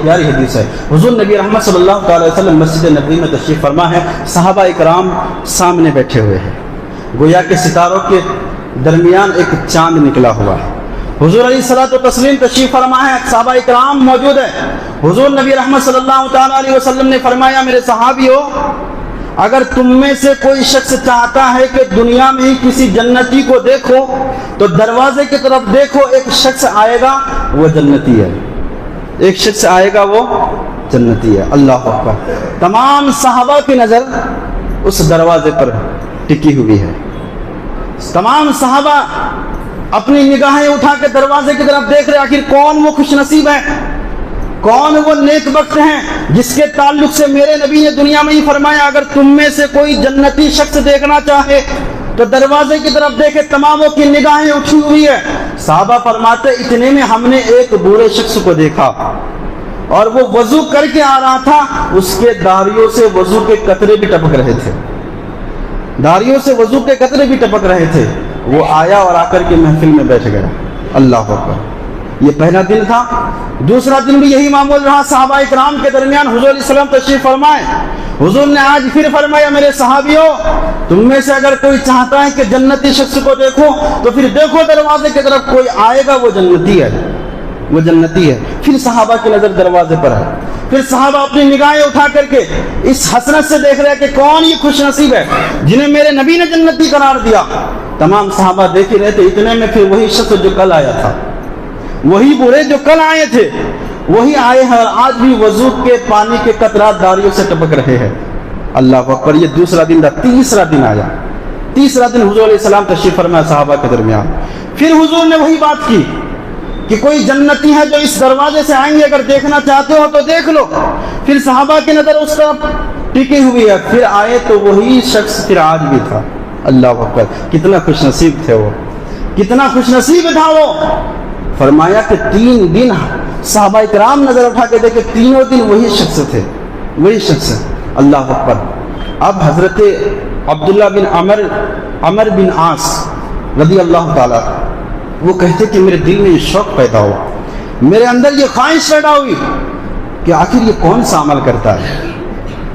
پیاری حدیث ہے. حضور نبی رحمت صلی اللہ تعالی وسلم مسجد نبوی میں تشریف فرما ہے. صحابہ اکرام سامنے بیٹھے ہوئے ہیں. گویا کہ ستاروں کے درمیان ایک چاند نکلا ہوا ہے. حضور علیہ الصلوۃ والتسلیم تشریف فرما ہے. صحابہ اکرام موجود ہیں. حضور نبی رحمت صلی اللہ تعالی علیہ وسلم نے فرمایا میرے صحابیوں، اگر تم میں سے کوئی شخص چاہتا ہے کہ دنیا میں ہی کسی جنتی کو دیکھو تو دروازے کی طرف دیکھو، ایک شخص آئے گا وہ جنتی ہے. ایک شخص آئے گا وہ جنتی ہے. اللہ اکبر. تمام صحابہ کی نظر اس دروازے پر ٹکی ہوئی ہے. تمام صحابہ اپنی نگاہیں اٹھا کے دروازے کی طرف دیکھ رہے. آخر کون وہ خوش نصیب ہے، کون وہ نیک بخت ہیں جس کے تعلق سے میرے نبی نے دنیا میں ہی فرمایا اگر تم میں سے کوئی جنتی شخص دیکھنا چاہے تو دروازے کی طرف دیکھے. تماموں کی نگاہیں اٹھی ہوئی ہے. صحابہ فرماتے اتنے میں ہم نے ایک بوڑھے شخص کو دیکھا اور وہ وضو کر کے آ رہا تھا. اس کے داڑھیوں سے وضو کے قطرے بھی ٹپک رہے تھے. داڑھیوں سے وضو کے قطرے بھی ٹپک رہے تھے. وہ آیا اور آ کر کے محفل میں بیٹھ گیا. اللہ اکبر. یہ پہلا دن تھا. دوسرا دن بھی یہی معمول رہا. صحابہ اکرام کے درمیان حضور علیہ السلام تشریف فرمائے. حضور نے آج پھر فرمایا میرے صحابیوں، تم میں سے اگر کوئی چاہتا ہے کہ جنتی شخص کو دیکھو تو پھر دیکھو دروازے کی طرف کوئی آئے گا وہ جنتی ہے، وہ جنتی ہے. پھر صحابہ کی نظر دروازے پر ہے. پھر صحابہ اپنی نگاہیں اٹھا کر کے اس حسرت سے دیکھ رہے کہ کون یہ خوش نصیب ہے جنہیں میرے نبی نے جنتی قرار دیا. تمام صحابہ دیکھ ہی رہے تھے. اتنے میں پھر وہی شخص جو کل آیا تھا، وہی بوڑھے جو کل آئے تھے وہی آئے ہیں اور آج بھی وضو کے پانی کے قطرات داڑھیوں سے ٹپک رہے ہیں. اللہ اکبر. یہ دوسرا دن تھا. تیسرا دن آیا. تیسرا دن حضور علیہ السلام تشریف فرمایا صحابہ کے درمیان. پھر حضور نے وہی بات کی کہ کوئی جنتی ہے جو اس دروازے سے آئیں گے، اگر دیکھنا چاہتے ہو تو دیکھ لو. پھر صحابہ کی نظر اس طرف ٹکی ہوئی ہے. پھر آئے تو وہی شخص پھر آج بھی تھا. اللہ اکبر. کتنا خوش نصیب تھے وہ، کتنا خوش نصیب تھا وہ. فرمایا کہ 3 دن صحابہ کرام نظر اٹھا کے دیکھے، تینوں دن وہی شخص تھے، وہی شخص. اللہ اکبر. اب حضرت عبداللہ بن عمر بن عاص رضی اللہ تعالیٰ وہ کہتے کہ میرے دل میں یہ شوق پیدا ہوا، میرے اندر یہ خواہش پیدا ہوئی کہ آخر یہ کون سا عمل کرتا ہے،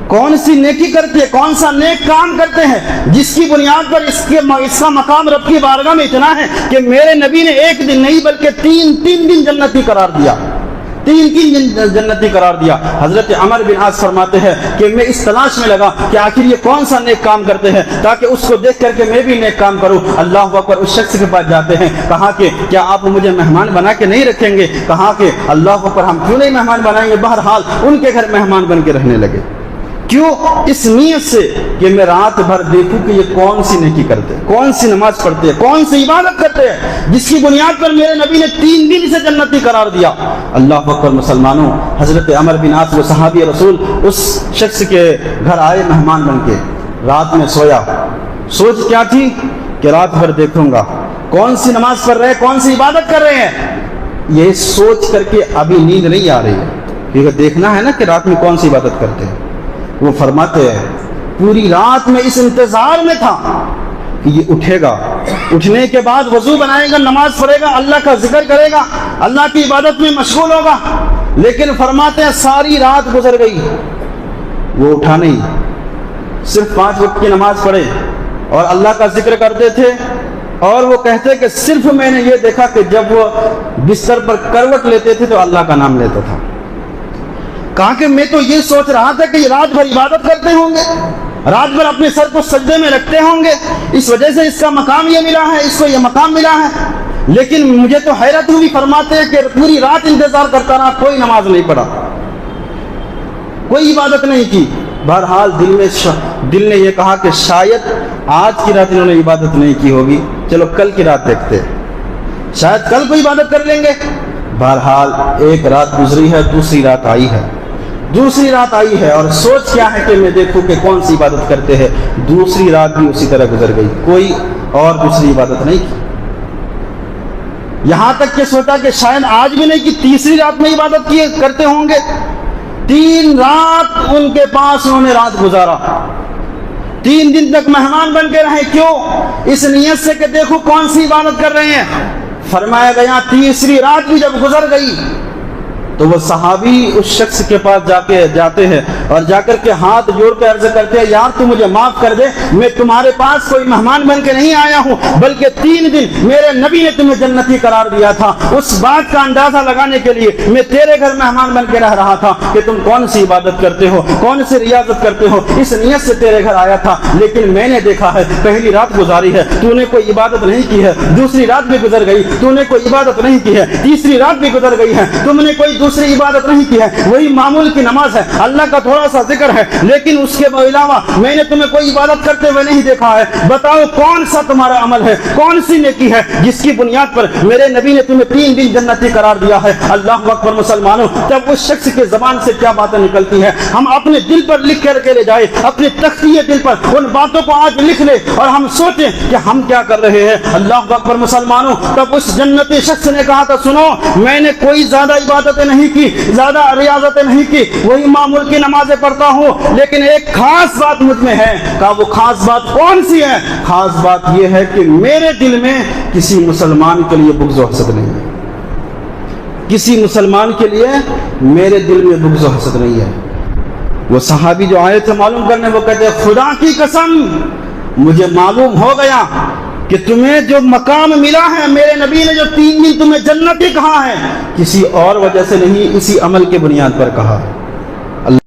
کون سی نیکی کرتے ہیں، کون سا نیک کام کرتے ہیں جس کی بنیاد پر اس کا مقام رب کی بارگاہ میں اتنا ہے کہ میرے نبی نے ایک دن نہیں بلکہ 3 دن جنتی قرار دیا. 3 دن جنتی قرار دیا. حضرت عمر بن عاص فرماتے ہیں کہ میں اس تلاش میں لگا کہ آخر یہ کون سا نیک کام کرتے ہیں تاکہ اس کو دیکھ کر کے میں بھی نیک کام کروں. اللہ اکبر. اس شخص کے پاس جاتے ہیں. کہا کہ کیا آپ مجھے مہمان بنا کے نہیں رکھیں گے؟ کہا کہ اللہ اکبر ہم کیوں نہیں مہمان بنائیں گے. بہرحال ان کے گھر مہمان بن کے رہنے لگے. کیوں؟ اس نیت سے کہ میں رات بھر دیکھوں کہ یہ کون سی نیکی کرتے ہیں، کون سی نماز پڑھتے ہیں، کون سی عبادت کرتے ہیں جس کی بنیاد پر میرے نبی نے 3 دن سے جنتی قرار دیا. اللہ اکبر. مسلمانوں، حضرت عمر بن عاص وہ صحابی رسول اس شخص کے گھر آئے مہمان بن کے. رات میں سویا. سوچ کیا تھی کہ رات بھر دیکھوں گا کون سی نماز پڑھ رہے، کون سی عبادت کر رہے ہیں. یہ سوچ کر کے ابھی نیند نہیں آ رہی ہے کیونکہ دیکھنا ہے نا کہ رات میں کون سی عبادت کرتے ہیں. وہ فرماتے ہیں پوری رات میں اس انتظار میں تھا کہ یہ اٹھے گا، اٹھنے کے بعد وضو بنائے گا، نماز پڑھے گا، اللہ کا ذکر کرے گا، اللہ کی عبادت میں مشغول ہوگا. لیکن فرماتے ہیں ساری رات گزر گئی، وہ اٹھا نہیں. صرف 5 وقت کی نماز پڑھے اور اللہ کا ذکر کرتے تھے. اور وہ کہتے کہ صرف میں نے یہ دیکھا کہ جب وہ بستر پر کروٹ لیتے تھے تو اللہ کا نام لیتا تھا. کہا کہ میں تو یہ سوچ رہا تھا کہ یہ رات بھر عبادت کرتے ہوں گے، رات بھر اپنے سر کو سجدے میں رکھتے ہوں گے، اس وجہ سے اس کا مقام یہ ملا ہے، اس کو یہ مقام ملا ہے. لیکن مجھے تو حیرت ہوئی. فرماتے ہیں کہ پوری رات انتظار کرتا رہا، کوئی نماز نہیں پڑھا، کوئی عبادت نہیں کی. بہرحال دل نے یہ کہا کہ شاید آج کی رات انہوں نے عبادت نہیں کی ہوگی، چلو کل کی رات دیکھتے ہیں، شاید کل کو عبادت کر لیں گے. بہرحال ایک رات گزری ہے، دوسری رات آئی ہے، دوسری رات آئی ہے اور سوچ کیا ہے کہ میں دیکھوں کہ کون سی عبادت کرتے ہیں. دوسری رات بھی اسی طرح گزر گئی، کوئی اور دوسری عبادت نہیں کی. یہاں تک کہ سوچا کہ شاید آج بھی نہیں کی، تیسری رات میں عبادت کرتے ہوں گے. 3 رات ان کے پاس انہوں نے رات گزارا. 3 دن تک مہمان بن کے رہے. کیوں؟ اس نیت سے کہ دیکھو کون سی عبادت کر رہے ہیں. فرمایا گیا تیسری رات بھی جب گزر گئی تو وہ صحابی اس شخص کے پاس جاتے ہیں اور جا کر کے ہاتھ جوڑ کے عرض کرتے ہیں یار تو مجھے معاف کر دے، میں تمہارے پاس کوئی مہمان بن کے نہیں آیا ہوں، بلکہ 3 دن میرے نبی نے تمہیں جنتی قرار دیا تھا، اس بات کا اندازہ لگانے کے لیے میں تیرے گھر مہمان بن کے رہ رہا تھا کہ تم کون سی عبادت کرتے ہو، کون سی ریاضت کرتے ہو، اس نیت سے تیرے گھر آیا تھا، لیکن میں نے دیکھا ہے پہلی رات گزاری ہے تو نے کوئی عبادت نہیں کی ہے، دوسری رات بھی گزر گئی تو نے کوئی عبادت نہیں کی ہے، تیسری رات بھی گزر گئی ہے تم نے کوئی دوسری عبادت نہیں کی ہے، وہی معمول کی نماز ہے، اللہ کا تھوڑا سا ذکر ہے، لیکن اس کے علاوہ میں نے تمہیں کوئی عبادت کرتے ہوئے نہیں دیکھا ہے، بتاؤ کون سا تمہارا عمل ہے، کون سی نیکی ہے جس کی بنیاد پر میرے نبی نے تمہیں 3 دن جنتی قرار دیا ہے۔ اللہ اکبر مسلمانوں، جب اس شخص کے زبان سے کیا باتیں نکلتی ہیں ہم اپنے دل پر لکھ کر کے لے جائے، اپنے تختی دل پر ان باتوں کو آج لکھ لے اور ہم سوچیں کہ ہم کیا کر رہے ہیں۔ اللہ اکبر مسلمانوں، تب اس جنتی شخص نے کہا تھا سنو میں نے کوئی زیادہ عبادتیں نہیں کی، زیادہ ریاضتیں نہیں کی، وہی معمول کی نمازیں پڑھتا ہوں، لیکن ایک خاص بات مجھ میں ہے۔ کہا وہ خاص بات کون سی ہے؟ خاص بات یہ ہے کہ میرے دل میں کسی مسلمان کے لیے بغض و حسد نہیں ہے، کسی مسلمان کے لیے میرے دل میں بغض و حسد نہیں ہے۔ وہ صحابی جو آئے تھے معلوم کرنے، وہ کہتے ہیں خدا کی قسم مجھے معلوم ہو گیا کہ تمہیں جو مقام ملا ہے، میرے نبی نے جو 3 دن تمہیں جنتی کہا ہے، کسی اور وجہ سے نہیں، اسی عمل کے بنیاد پر کہا ہے۔